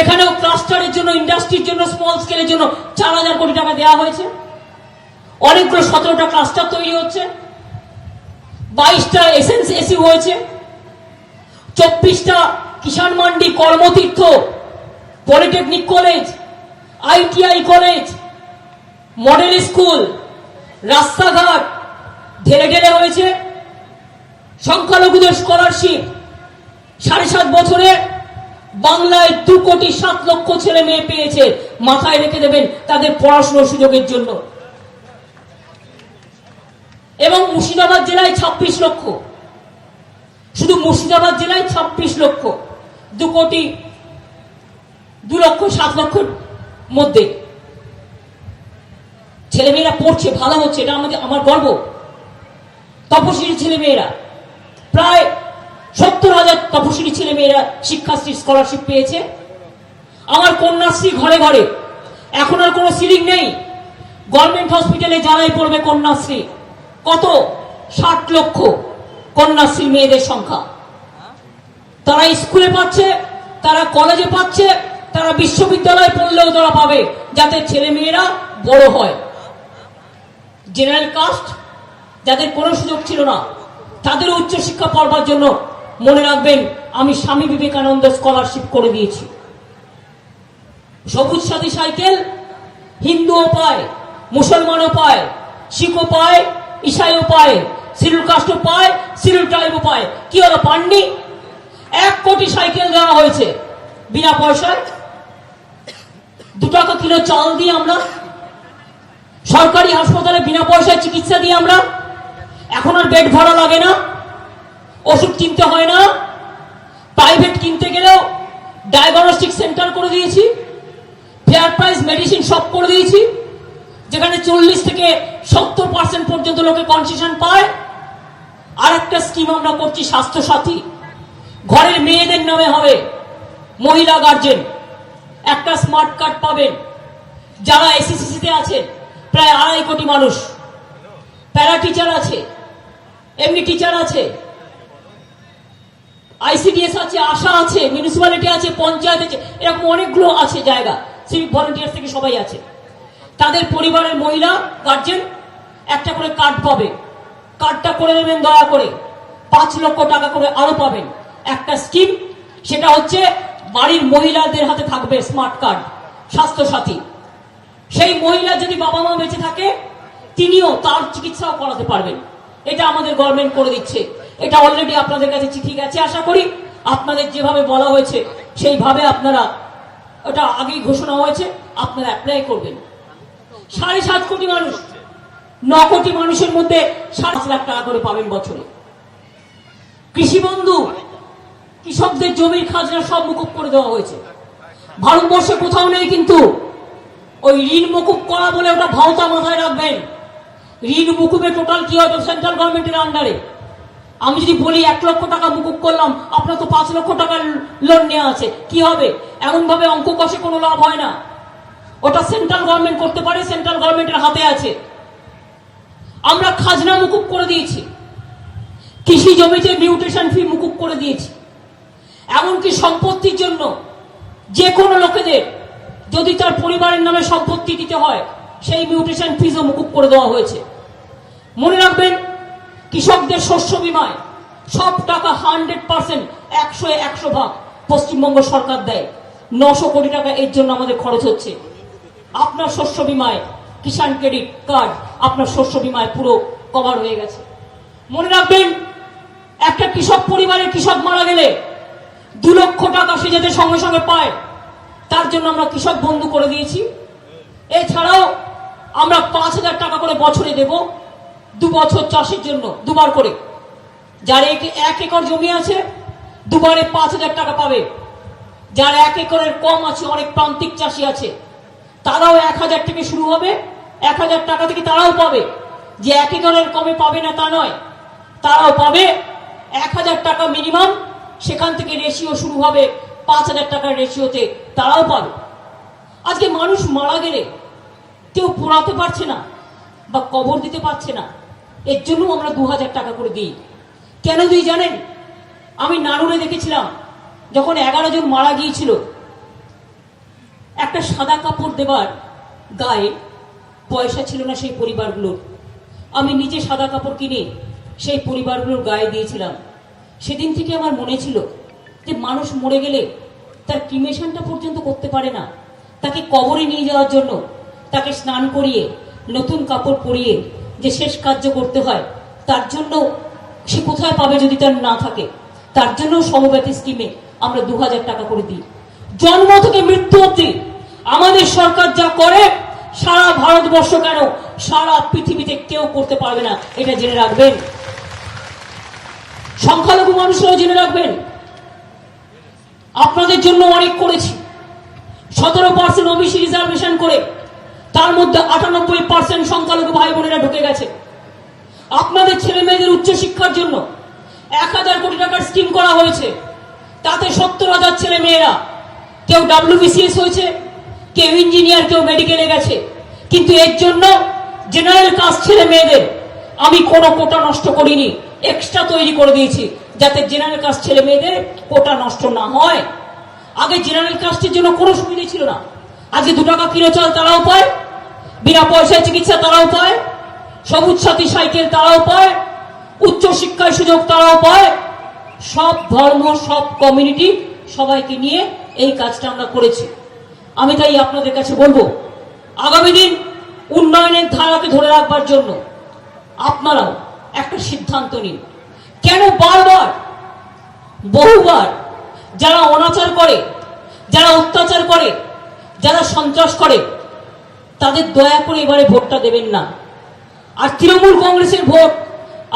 এখানেও ক্লাস্টারের জন্য, ইন্ডাস্ট্রির জন্য, স্মল স্কেলের জন্য 4000 কোটি টাকা দেওয়া হয়েছে। অনেকগুলো 17টা ক্লাস্টার তৈরি হচ্ছে, 22টা এসেন্স এসি হয়েছে, 24টা Kisan Mandi, Karmatirtha, polytechnic college, ITI college, model school, রাস্তাঘাট ঢেলে ঢেলে হয়েছে। সংখ্যালঘুদের স্কলারশিপ 7.5 বছরে বাংলায় 2,07,00,000 ছেলে মেয়ে পেয়েছে। মাথায় রেখে দেবেন, তাদের পড়াশোনার সুযোগের জন্য। এবং মুর্শিদাবাদ জেলায় 26 লক্ষ, শুধু মুর্শিদাবাদ জেলায় 26 লক্ষ, 2,07,00,000 মধ্যে ছেলেমেয়েরা পড়ছে, ভালো হচ্ছে, এটা আমার গর্ব। তপশিলি ছেলেমেয়েরা, প্রায় 70,000 তপশিলি ছেলেমেয়েরা শিক্ষাশ্রী স্কলারশিপ পেয়েছে। আমার কন্যাশ্রী ঘরে ঘরে, এখন আর কোনো সিলিং নেই। গভর্নমেন্ট হসপিটালে যারাই পড়বে কন্যাশ্রী, কত 60 লক্ষ কন্যাশ্রী মেয়েদের সংখ্যা। তারা স্কুলে পাচ্ছে, তারা কলেজে পাচ্ছে, তারা বিশ্ববিদ্যালয়ে পড়লেও তারা পাবে, যাতে ছেলে মেয়েরা বড় হয়। জেনারেল কাস্ট যাদের কোনো সুযোগ ছিল না, তাদের উচ্চশিক্ষা পড়বার জন্য মনে রাখবেন, আমি স্বামী বিবেকানন্দ স্কলারশিপ করে দিয়েছি। সবুজ সাথী সাইকেল হিন্দুও পায়, মুসলমানও পায়, শিখও পায়, ইসাইও পায়, শিডিউল কাস্টও পায়, শিডিউল ট্রাইবও পায়। কি হলো, পাননি? 1 কোটি সাইকেল দেওয়া হয়েছে বিনা পয়সায়। 2 টাকা কিলো চাল দিয়ে আমরা সরকারি হাসপাতালে বিনা পয়সায় চিকিৎসা দিই আমরা। এখন আর বেড ভাড়া লাগে না, ওষুধ কিনতে হয় না, প্রাইভেট কিনতে গেলেও ডায়াগনস্টিক সেন্টার করে দিয়েছি, ফেয়ার প্রাইস মেডিসিন সব করে দিয়েছি, যেখানে 40 থেকে 70% পর্যন্ত লোকে কনসেশন পায়। আর একটা স্কিম আমরা করছি স্বাস্থ্য সাথী, ঘরের মেয়েদের নামে হবে, মহিলা গার্জেন একটা স্মার্ট কার্ড পাবেন। যারা এসএসসিতে আছেন প্রায় 2.5 কোটি মানুষ, প্যারা টিচার আছে, এমনি টিচার আছে, আইসিডিএস আছে, আশা আছে, মিউনিসিপ্যালিটি আছে, পঞ্চায়েত আছে, এরকম অনেকগুলো আছে জায়গা, সিভিক ভলেন্টিয়ার থেকে সবাই আছে। তাদের পরিবারের মহিলা গার্জেন একটা করে কার্ড পাবে। কার্ডটা করে নেবেন দয়া করে, 5 লক্ষ টাকা করে আরো পাবেন। একটা স্কিম, সেটা হচ্ছে বাড়ির মহিলাদের হাতে থাকবে স্মার্ট কার্ড, স্বাস্থ্য সাথী। সেই মহিলা যদি বাবা মা বেঁচে থাকে, তিনিও তার চিকিৎসাও করাতে পারবেন। এটা আমাদের গভর্নমেন্ট করে দিচ্ছে। এটা অলরেডি আপনাদের কাছে চিঠি গেছে, আশা করি আপনাদের যেভাবে বলা হয়েছে সেইভাবে আপনারা, ওটা আগেই ঘোষণা হয়েছে, আপনারা অ্যাপ্লাই করবেন। 7.5 কোটি মানুষ, 9 কোটি মানুষের মধ্যে 7 লাখ টাকা করে পাবেন বছরে। কৃষি বন্ধু, কৃষকদের জমির খাজনা সব মুকুব করে দেওয়া হয়েছে। ভারতবর্ষে কোথাও নেই, কিন্তু ওই ঋণ মুকুব করা বলে ওটা ভাওতা মাথায় রাখবেন। ঋণ মুকুবে টোটাল কি হবে সেন্ট্রাল গভর্নমেন্টের আন্ডারে। আমি যদি বলি 1 লক্ষ টাকা মুকুব করলাম, আপনার তো 5 লক্ষ টাকার লোন নেওয়া আছে, কি হবে? এমন ভাবে অঙ্ক কষে কোনো লাভ হয় না। ওটা সেন্ট্রাল গভর্নমেন্ট করতে পারে, সেন্ট্রাল গভর্নমেন্টের হাতে আছে। আমরা খাজনা মুকুব করে দিয়েছি, কৃষি জমিতে মিউটেশন ফি মুকুব করে দিয়েছি। এমনকি সম্পত্তির জন্য যে কোনো লোকেদের যদি তার পরিবারের নামে সম্পত্তি দিতে হয়, সেই মিউটেশন ফিজও মুকুব করে দেওয়া হয়েছে। মনে রাখবেন, কৃষকদের শস্য বীমায় সব টাকা 100%, 100 ভাগ পশ্চিমবঙ্গ সরকার দেয়। 900 কোটি টাকা এর জন্য আমাদের খরচ হচ্ছে। আপনার শস্য বীমায়, কিষাণ ক্রেডিট কার্ড আপনার শস্য বীমায় পুরো কভার হয়ে গেছে। মনে রাখবেন, একটা কৃষক পরিবারের কৃষক মারা গেলে 2 লক্ষ টাকা সে যাতে সঙ্গে সঙ্গে পায়, তার জন্য আমরা কৃষক বন্ধু করে দিয়েছি। এছাড়াও আমরা 5,000 টাকা করে বছরে দেব, 2 বছর চাষের জন্য 2 বার করে। যার 1 একর জমি আছে, 2 বারে 5,000 টাকা পাবে। যার 1 একরের কম আছে, অনেক প্রান্তিক চাষি আছে, তারাও 1,000 থেকে শুরু হবে, 1,000 টাকা থেকে তারাও পাবে। যে 1 একরের কমে পাবে না তা নয়, তারাও পাবে 1,000 টাকা মিনিমাম। সেখান থেকে রেশিও শুরু হবে 5,000 টাকার রেশিওতে, তারাও পাবে। আজকে মানুষ মারা গেলে কেউ পোড়াতে পারছে না বা কবর দিতে পারছে না, এর জন্য আমরা 2,000 টাকা করে দিই। কেন দিই জানেন? আমি নানুরে দেখেছিলাম, যখন 11 জন মারা গিয়েছিল, একটা সাদা কাপড় দেবার গায়ে পয়সা ছিল না সেই পরিবারগুলোর। আমি নিজে সাদা কাপড় কিনে সেই পরিবারগুলোর গায়ে দিয়েছিলাম। সেদিন থেকে আমার মনে ছিল যে মানুষ মরে গেলে তার ক্রিমেশনটা পর্যন্ত করতে পারে না, তাকে কবরে নিয়ে যাওয়ার জন্য তাকে স্নান করিয়ে নতুন কাপড় পরিয়ে যে শেষ কার্য করতে হয়, তার জন্য সে কোথায় পাবে যদি তার না থাকে? তার জন্য সমব্যথী স্কিমে আমরা 2,000 টাকা করে দিই। জন্ম থেকে মৃত্যু অবধি আমাদের সরকার যা করে, সারা ভারতবর্ষ কেন সারা পৃথিবীতে কেউ করতে পারবে না, এটা জেনে রাখবেন। সংখ্যালঘু মানুষরাও জেনে রাখবেন, আপনাদের জন্য অনেক করেছি। 17% ওবিসি রিজার্ভেশন করে তার মধ্যে 98% সংখ্যালঘু ভাই বোনেরা ঢুকে গেছে। আপনাদের ছেলে মেয়েদের উচ্চশিক্ষার জন্য 1,000 কোটি টাকার স্কিম করা হয়েছে। তাতে 70,000 ছেলে মেয়েরা, কেউ WBCS হয়েছে, কেউ ইঞ্জিনিয়ার, কেউ মেডিকেলে গেছে। কিন্তু এর জন্য জেনারেল কাস্ট ছেলে মেয়েদের আমি কোনো কোটা নষ্ট করিনি, এক্সট্রা তৈরি করে দিয়েছি, যাতে জেনারেল কাস্ট ছেলে মেয়েদের কোটা নষ্ট না হয়। আগে জেনারেল কাস্টের জন্য কোনো সুবিধা ছিল না। আজকে 2 টাকা কিলো চাল তারাও পায়, বিনা পয়সায় চিকিৎসা তারাও পায়, সবুজ সাথী সাইকেল তারাও পায়, উচ্চ শিক্ষার সুযোগ তারাও পায়। সব ধর্ম, সব কমিউনিটি, সবাইকে নিয়ে এই কাজটা আমরা করেছি। আমি তাই আপনাদের কাছে বলবো, আগামী দিন উন্নয়নের ধারাকে ধরে রাখবার জন্য আপনারাও একটা সিদ্ধান্ত নিন। কেন বারবার বহুবার যারা অনাচার করে, যারা অত্যাচার করে, যারা সন্ত্রাস করে, তাদের দয়া করে এবারে ভোটটা দেবেন না। আর তৃণমূল কংগ্রেসের ভোট,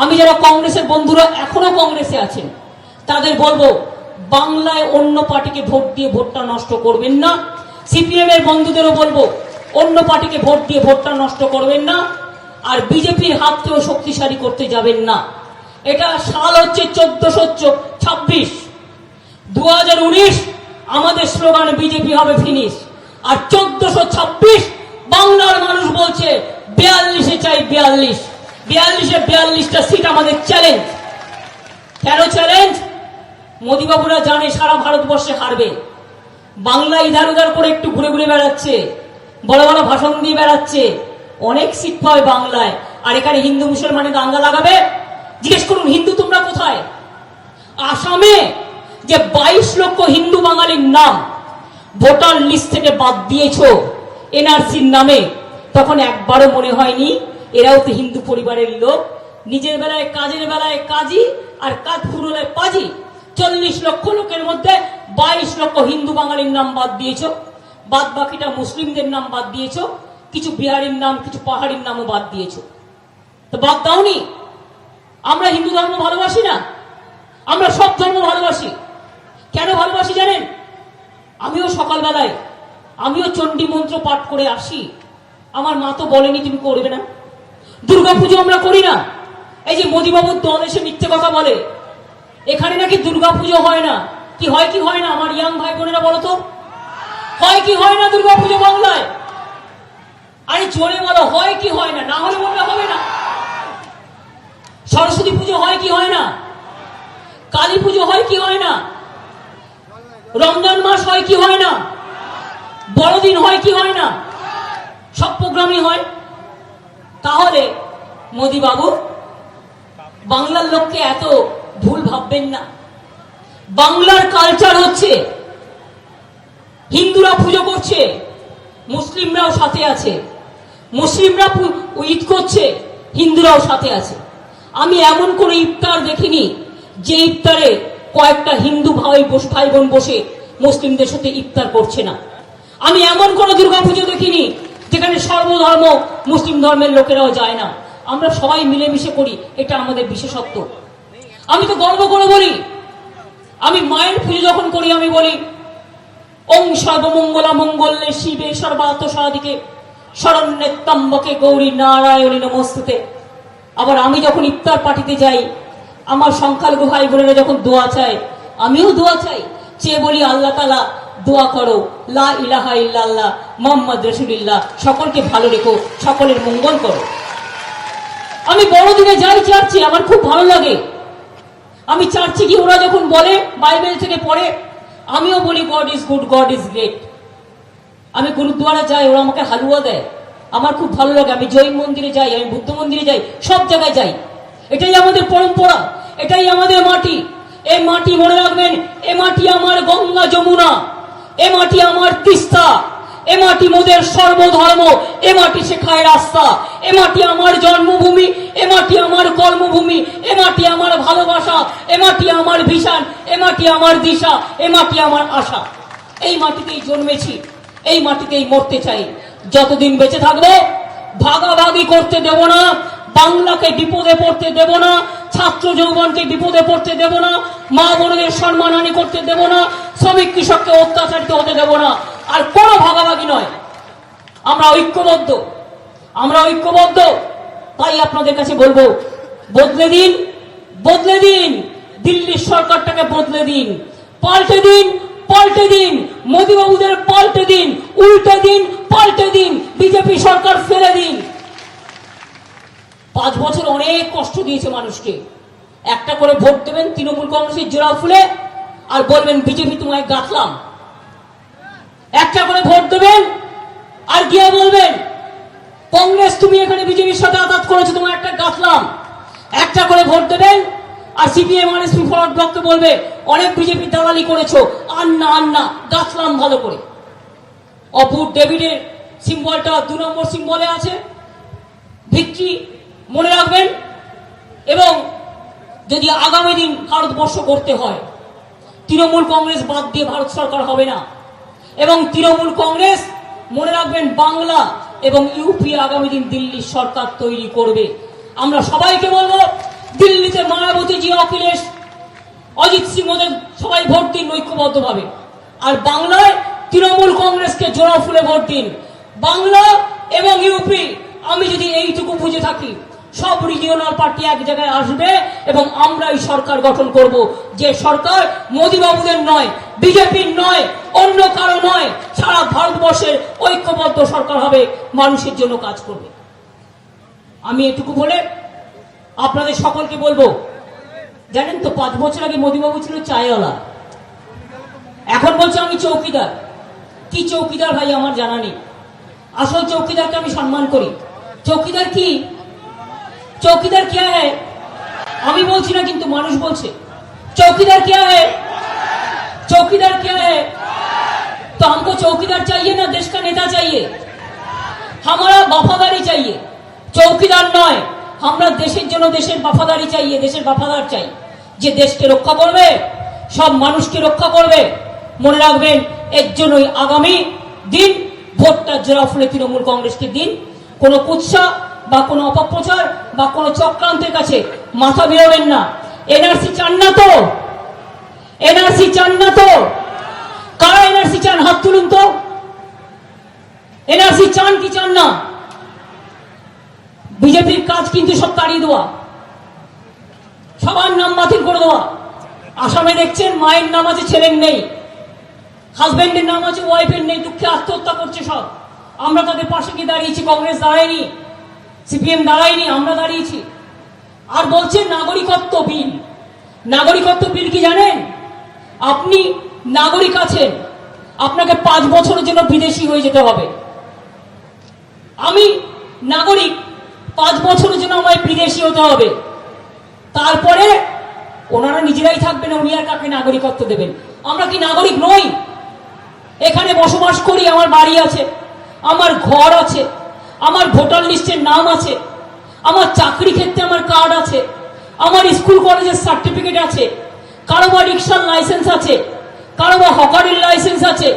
আমি যারা কংগ্রেসের বন্ধুরা এখনো কংগ্রেসে আছেন তাদের বলবো, বাংলায় অন্য পার্টিকে ভোট দিয়ে ভোটটা নষ্ট করবেন না। সিপিএম এর বন্ধুদেরও বলবো, অন্য পার্টিকে ভোট দিয়ে ভোটটা নষ্ট করবেন না। আর বিজেপির হাতকেও শক্তিশালী করতে যাবেন না। এটা সাল হচ্ছে 1426। 2019 আমাদের স্লোগান বিজেপি হবে ফিনিশ, আর 1426 বাংলার মানুষ বলছে 42-এ চাই 42। 42-এ সিট আমাদের চ্যালেঞ্জ। কেন চ্যালেঞ্জ? মোদীবাবুরা জানে সারা ভারতবর্ষে হারবে। বাংলা ইধার উধার করে একটু ঘুরে ঘুরে বেড়াচ্ছে, বড় বড় ভাষণ দিয়ে বেড়াচ্ছে, অনেক সিট পায় বাংলায়, আর এখানে হিন্দু মুসলমানের দাঙ্গা লাগাবে। জিজ্ঞেস করুন হিন্দু তোমরা কোথায়? আসামে যে 22 লক্ষ হিন্দু বাঙালির নাম ভোটার লিস্ট থেকে বাদ দিয়েছ এনআরসির নামে, তখন একবারও মনে হয়নি এরাও তো হিন্দু পরিবারের লোক? নিজের বেলায় কাজের বেলায় কাজী আর কাজ ফুরোলায় পাজি। 40 লক্ষ লোকের মধ্যে 22 লক্ষ হিন্দু বাঙালির নাম বাদ দিয়েছ, বাদ বাকিটা মুসলিমদের নাম বাদ দিয়েছ, কিছু বিহারির নাম কিছু পাহাড়ির নামও বাদ দিয়েছ। তো বাদ দাওনি? আমরা হিন্দু ধর্ম ভালোবাসি না? আমরা সব ধর্ম ভালোবাসি। কেন ভালোবাসি জানেন? আমিও সকালবেলায় আমিও চণ্ডী মন্ত্র পাঠ করে আসি। আমার মা তো বলেনি তুমি করবে না। দুর্গাপুজো আমরা করি না। এই যে মোদীবাবুর দল এসে মিথ্যে কথা বলে এখানে নাকি দুর্গাপুজো হয় না। কি হয় কি হয় না? আমার ইয়াং ভাই বোনেরা বলো তো, হয় কি হয় না দুর্গাপুজো বাংলায়? আরে জোরে বলো, হয় কি হয় না? না হলে বললে হবে না। সরস্বতী পুজো হয় কি হয় না? কালী পুজো হয় কি হয় না? রমজান মাস হয় কি হয় না? বড়দিন হয় কি হয় না? সব প্রোগ্রামই হয়। তাহলে মোদী বাবু বাংলার লোককে এত ভুল ভাববেন না। বাংলার কালচার হচ্ছে হিন্দুরা পুজো করছে, মুসলিমরাও সাথে আছে, মুসলিমরা ঈদ করছে, হিন্দুরাও সাথে আছে। আমি এমন কোন ইফতার দেখিনি যে ইফতারে কয়েকটা হিন্দু ভাই বোন বসে মুসলিমদের সাথে ইফতার করছে না। আমি এমন কোন দুর্গাপুজো দেখিনি যেখানে সর্বধর্ম মুসলিম ধর্মের লোকেরাও যায় না। আমরা সবাই মিলেমিশে করি, এটা আমাদের বিশেষত্ব। আমি তো গর্ব করে বলি, আমি মায়ের পুজো যখন করি আমি বলি ওং সর্বমঙ্গলা মঙ্গলে শিবে সর্বাত সাদিকে শরণ্যে ত্র্যম্বকে গৌরী নারায়ণী নমস্তুতে। আবার আমি যখন ইফতার পার্টিতে যাই, আমার সংখ্যালঘু ভাই বোনেরা যখন দোয়া চায়, আমিও দোয়া চাই, চেয়ে বলি আল্লাহ তাআলা দোয়া করো, লা ইলাহা ইল্লাল্লাহ মুহাম্মদ রাসূলুল্লাহ, সকলকে ভালো রেখো, সকলের মঙ্গল করো। আমি বড়দিনে যাই চার্চে, আমার খুব ভালো লাগে। আমি চার্চে গিয়ে ওরা যখন বলে বাইবেল থেকে পড়ে, আমিও বলি god is good, god is great. আমি গুরুদ্বারা যাই, ওরা আমাকে হালুয়া দেয়, আমার খুব ভালো লাগে। আমি জৈন মন্দিরে যাই, আমি বুদ্ধ মন্দিরে যাই, সব জায়গায় যাই। এটাই আমাদের পরম্পরা, এটাই আমাদের মাটি। এই মাটি মনে রাখবেন, এ মাটি আমার গঙ্গা যমুনা, এ মাটি আমার তিস্তা, এ মাটি মোদের সর্বধর্ম, এ মাটি শেখায় রাস্তা, এ মাটি আমার জন্মভূমি, এ মাটি আমার কর্মভূমি, এ মাটি আমার ভালোবাসা, এ মাটি আমার ভিশন, এ মাটি আমার দিশা, এ মাটি আমার আশা। এই মাটিতেই জন্মেছি, এই মাটিতেই মরতে চাই। যতদিন বেঁচে থাকবো ভাগাভাগি করতে দেব না, বাংলাকে বিপদে পড়তে দেব না, ছাত্র যৌবনকে বিপদে পড়তে দেব না, মা বোনদের সম্মানহানি করতে দেব না, শ্রমিক কৃষককে অত্যাচারিত হতে দেব না। আর কোনো ভাগাভাগি নয়। আমরা ঐক্যবদ্ধ, আমরা ঐক্যবদ্ধ। তাই আপনাদের কাছে বলবো, বদলে দিন, বদলে দিন, দিল্লির সরকারটাকে বদলে দিন, পাল্টে দিন, পাল্টে দিন, মোদীবাবুদের পাল্টে দিন, উল্টে দিন, পাল্টে দিন, বিজেপি সরকার ফেলে দিন। 5 বছর অনেক কষ্ট দিয়েছে মানুষকে। একটা করে ভোট দেবেন তৃণমূল কংগ্রেসের জোড়া ফুলে, আর বলবেন বিজেপি তোমায় গাঁথলাম। একটা করে ভোট দেবেন আর গিয়ে বলবেন কংগ্রেস তুমি এখানে বিজেপির সাথে আঘাত করেছো, তোমার একটা গাঁথলাম। একটা করে ভোট দেবেন আর সিপিএম আরএসপি ফরওয়ার্ড ব্লককে বলবে অনেক বিজেপি দালালি করেছো, আন্না আন্না গাঁথলাম ভালো করে। অপুর ডেভিডের সিম্বলটা 2 নম্বর সিম্বলে আছে, ভিক্টরি মনে রাখবেন। এবং যদি আগামী দিন ভারতবর্ষ করতে হয়, তৃণমূল কংগ্রেস বাদ দিয়ে ভারত সরকার হবে না। এবং তৃণমূল কংগ্রেস মনে রাখবেন বাংলা এবং ইউপি আগামী দিন দিল্লির সরকার তৈরি করবে। আমরা সবাইকে বলবো দিল্লিতে মায়াবতী জি, অখিলেশ, অজিত সিং ওদের সবাই ভোট দিন ঐক্যবদ্ধভাবে। আর বাংলায় তৃণমূল কংগ্রেসকে জোড়া ফুলে ভোট দিন। বাংলা এবং ইউপি আমি যদি এইটুকু বুঝে থাকি, সব রিজিওনাল পার্টি এক জায়গায় আসবে এবং আমরা এই সরকার গঠন করব, যে সরকার মোদিবাবুদের নয়, বিজেপির নয়, অন্য কারো নয়, সারা ভারতবর্ষের ঐক্যবদ্ধ সরকার হবে, মানুষের জন্য কাজ করবে। আমি এটুকু বলে আপনাদের সকলকে বলবো, জানেন তো 5 বছর আগে মোদিবাবু ছিল চায়ওয়ালা, এখন বলছে আমি চৌকিদার। কি চৌকিদার ভাই আমার জানা নেই। আসল চৌকিদারকে আমি সম্মান করি। চৌকিদার কি? चौकीदार क्या है? আমি বলছি না, কিন্তু মানুষ বলছে चौकीदार क्या है? चौकीदार क्या है? तो हमको चौकीदार चाहिए ना, देश का नेता चाहिए। हमारा वफादारी चाहिए, चौकीदार নয়। আমরা দেশের জন্য দেশের वफादारी चाहिए, দেশের वफादार চাই, যে দেশকে রক্ষা করবে, সব মানুষকে রক্ষা করবে। মনে রাখবেন, এর জন্যই আগামী দিন ভোটটা জোড়া ফুলে তৃণমূল কংগ্রেসকে দিন। কোনো কুৎসা বা কোনো অপপ্রচার বা কোনো চক্রান্তের কাছে মাথা বেরোবেন না। এনআরসি চান না তো? এনআরসি চান না তো? কারা এনআরসি চান? হাত তুলুন তো। এনআরসি চান কি চান না? বিজেপির কাজ কিন্তু সব তাড়িয়ে দেওয়া, সবার নাম বাতিল করে দেওয়া। আসামে দেখছেন মায়ের নাম আছে, ছেলের নেই, হাজবেন্ডের নাম আছে, ওয়াইফের নেই, দুঃখে আত্মহত্যা করছে সব। আমরা তাদের পাশে গিয়ে দাঁড়িয়েছি, কংগ্রেস দাঁড়ায়নি, সিপিএম দাঁড়ায়নি, আমরা দাঁড়িয়েছি। আর বলছে নাগরিকত্ব বিল। নাগরিকত্ব বিল কি জানেন? আপনি নাগরিক আছেন, আপনাকে 5 বছরের জন্য বিদেশি হয়ে যেতে হবে। আমি নাগরিক, 5 বছরের জন্য আমায় বিদেশি হতে হবে। তারপরে ওনারা নিজেরাই থাকবেন, উনি আর কাকে নাগরিকত্ব দেবেন? আমরা কি নাগরিক নই? এখানে বসবাস করি, আমার বাড়ি আছে, আমার ঘর আছে, আমার ভোটার লিস্টের নাম আছে, আমার চাকরি ক্ষেত্রে আমার কার্ড আছে, আমার স্কুল কলেজের সার্টিফিকেট আছে, কারো বা রিক্সার লাইসেন্স আছে, কারো বা হকারের লাইসেন্স আছে,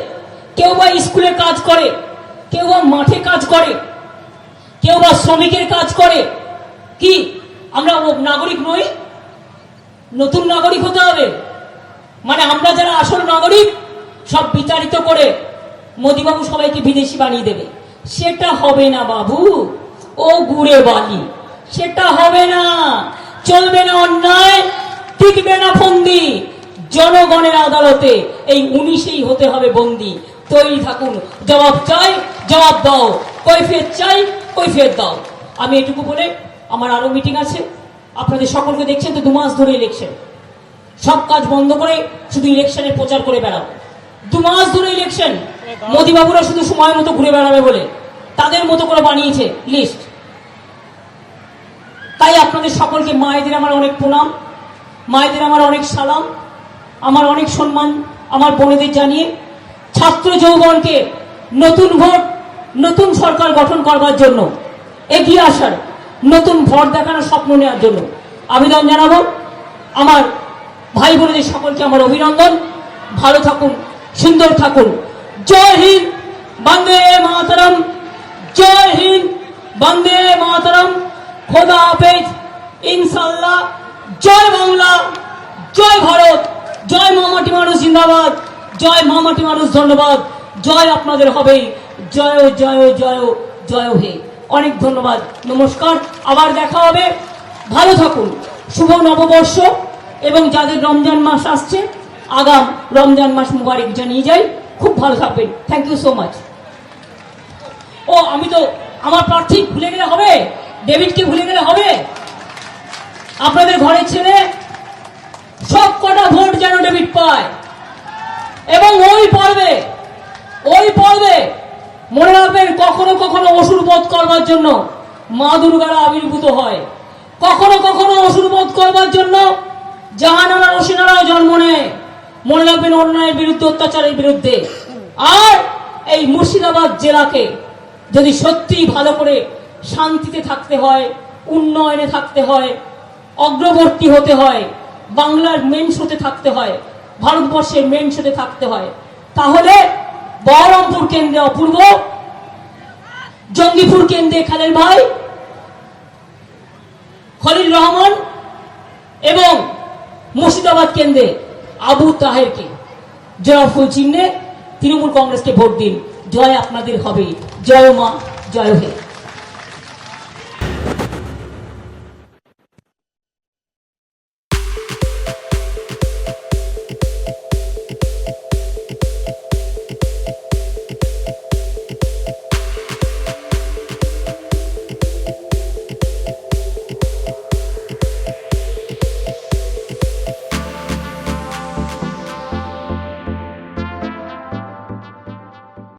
কেউ বা স্কুলে কাজ করে, কেউ বা মাঠে কাজ করে, কেউ বা শ্রমিকের কাজ করে। কি আমরা নাগরিক নই? নতুন নাগরিক হতে হবে। মানে আমরা যারা আসল নাগরিক সব বিচারিত করে মোদিবাবু সবাইকে বিদেশি বানিয়ে দেবে। সেটা হবে না বাবু, ও গুড়ে বালি, সেটা হবে না। চলবে না অন্যায়, টিকবে না ফন্দি। জনগণের আদালতে এই 19-এই হতে হবে বন্দি। তৈরি থাকুন, জবাব চাই, জবাব দাও, কৈফিয়ত চাই, কৈফিয়ত দাও। আমি এটুকু বলে, আমার আরো মিটিং আছে, আপনাদের সকলকে দেখছেন তো 2 মাস ধরে ইলেকশন, সব কাজ বন্ধ করে শুধু ইলেকশনের প্রচার করে বেড়াবো। 2 মাস ধরে ইলেকশন, মোদিবাবুরা শুধু সময় মতো ঘুরে বেড়াবে বলে তাদের মতো করে বানিয়েছে লিস্ট। তাই আপনাদের সকলকে মায়েদের আমার অনেক প্রণাম, মায়েদের আমার অনেক সালাম, আমার অনেক সম্মান আমার বোনেদের জানিয়ে ছাত্র যৌবনকে নতুন ভোট, নতুন সরকার গঠন করবার জন্য এগিয়ে আসার, নতুন ভোট দেখানোর স্বপ্ন নেওয়ার জন্য আবেদন জানাবো। আমার ভাই বোনেদের সকলকে আমার অভিনন্দন। ভালো থাকুন, সুন্দর থাকুন। জয় হিন্দ, বন্দে মাতরম। জয় হিন্দ, বন্দে মাতরম। খোদা হাফেজ, ইনশাআল্লাহ। জয় বাংলা, জয় ভারত, জয় মামাটি মানুষ জিন্দাবাদ, জয় মামাটি মানুষ ধন্যবাদ। জয় আপনাদের হবে, জয় জয় জয় জয় হে। অনেক ধন্যবাদ, নমস্কার, আবার দেখা হবে। ভালো থাকুন, শুভ নববর্ষ এবং যাদের রমজান মাস আসছে আগাম রমজান মাস মুবারক জানিয়ে যাই। খুব ভালো থাকবেন, থ্যাংক ইউ সো মাচ। ও আমি তো আমার প্রার্থী ভুলে গেলে হবে, ডেভিডকে ভুলে গেলে হবে? আপনাদের ঘরের ছেলে সব কটা ভোট যেন ডেভিড পায় এবং ওই পর্বে মনে রাখবেন, কখনো কখনো অসুর বধ করবার জন্য মা দুর্গারা আবির্ভূত হয়, কখনো কখনো অসুর বধ করবার জন্য জাহানারা রসিনারাও জন্ম নেয়। মনে রাখবেন, অন্যায়ের বিরুদ্ধে, অত্যাচারের বিরুদ্ধে। আর এই মুর্শিদাবাদ জেলাকে যদি সত্যি ভালো করে শান্তিতে থাকতে হয়, উন্নয়নে থাকতে হয়, অগ্রবর্তী হতে হয়, বাংলার মেন শোতে থাকতে হয়, ভারতবর্ষের মেন শোতে থাকতে হয়, তাহলে বহরমপুর কেন্দ্রে অপূর্ব, জঙ্গিপুর কেন্দ্রে খালের ভাই খলিল রহমান এবং মুর্শিদাবাদ কেন্দ্রে আবু তাহেরকে জয় ফুল চিহ্নে তৃণমূল কংগ্রেসকে ভোট দিন। জয় আপনাদের হবে, জয় মা, জয় হে।